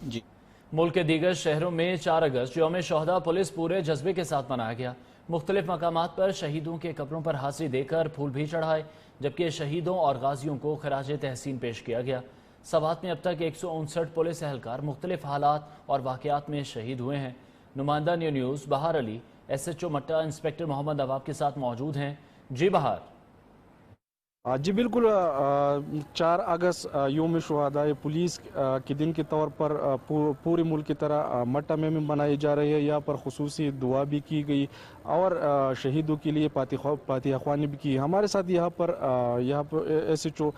جی ملک کے دیگر شہروں میں 4 اگست یوم شہداء پولیس پورے جذبے کے ساتھ منایا گیا۔ مختلف مقامات پر شہیدوں کے قبروں پر حاضری دے کر پھول بھی چڑھائے، جبکہ شہیدوں اور غازیوں کو خراج تحسین پیش کیا گیا۔ سوات میں اب تک 159 پولیس اہلکار مختلف حالات اور واقعات میں شہید ہوئے ہیں۔ نمائندہ نیوز بہار علی SHO مٹہ انسپکٹر محمد نواب کے ساتھ موجود ہیں۔ جی بہار۔ جی بالکل، 4 اگست یوم شہداء پولیس کے دن کے طور پر پورے ملک کی طرح مٹہ میں منائی جا رہی ہے۔ یہاں پر خصوصی دعا بھی کی گئی اور شہیدوں کے لیے فاتحہ خوانی بھی کی۔ ہمارے ساتھ یہاں پر SHO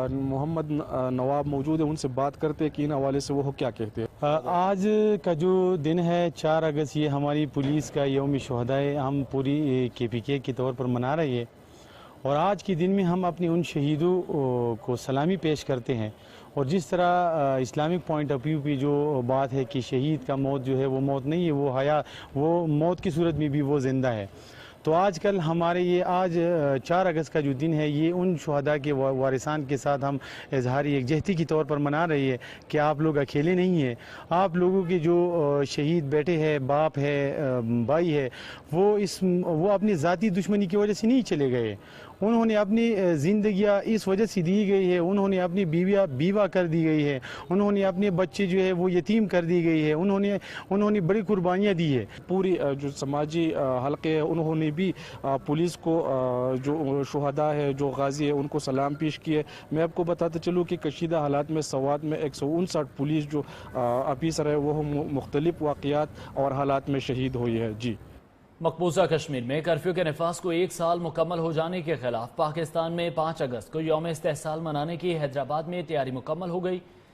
محمد نواب موجود ہیں، ان سے بات کرتے ہیں کہ ان حوالے سے وہ کیا کہتے ہیں۔ آج کا جو دن ہے 4 اگست، یہ ہماری پولیس کا یوم شہداء ہم پوری KPK کے طور پر منا رہے ہیں، اور آج کے دن میں ہم اپنے ان شہیدوں کو سلامی پیش کرتے ہیں۔ اور جس طرح اسلامک پوائنٹ آف ویو پہ جو بات ہے کہ شہید کا موت جو ہے وہ موت نہیں ہے، وہ موت کی صورت میں بھی وہ زندہ ہے، تو آج کل ہمارے یہ آج 4 اگست کا جو دن ہے، یہ ان شہداء کے وارثان کے ساتھ ہم اظہار یکجہتی کے طور پر منا رہی ہے کہ آپ لوگ اکیلے نہیں ہیں۔ آپ لوگوں کے جو شہید بیٹے ہیں، باپ ہے، بھائی ہے، وہ اپنی ذاتی دشمنی کی وجہ سے نہیں چلے گئے، انہوں نے اپنی زندگیاں اس وجہ سے دی گئی ہے، انہوں نے اپنی بیوہ کر دی گئی ہے، انہوں نے اپنے بچے جو ہے وہ یتیم کر دی گئی ہے، انہوں نے بڑی قربانیاں دی ہے۔ پوری جو سماجی حلقے ہیں انہوں نے بھی پولیس کو، جو شہداء ہے، جو غازی ہے، ان کو سلام پیش کیے۔ میں آپ کو بتاتے چلوں کہ کشیدہ حالات میں سوات میں 159 پولیس جو افیسر ہے وہ مختلف واقعات اور حالات میں شہید ہوئی ہے۔ جی، مقبوضہ کشمیر میں کرفیو کے نفاذ کو 1 سال مکمل ہو جانے کے خلاف پاکستان میں 5 اگست کو یوم استحصال منانے کی حیدرآباد میں تیاری مکمل ہو گئی۔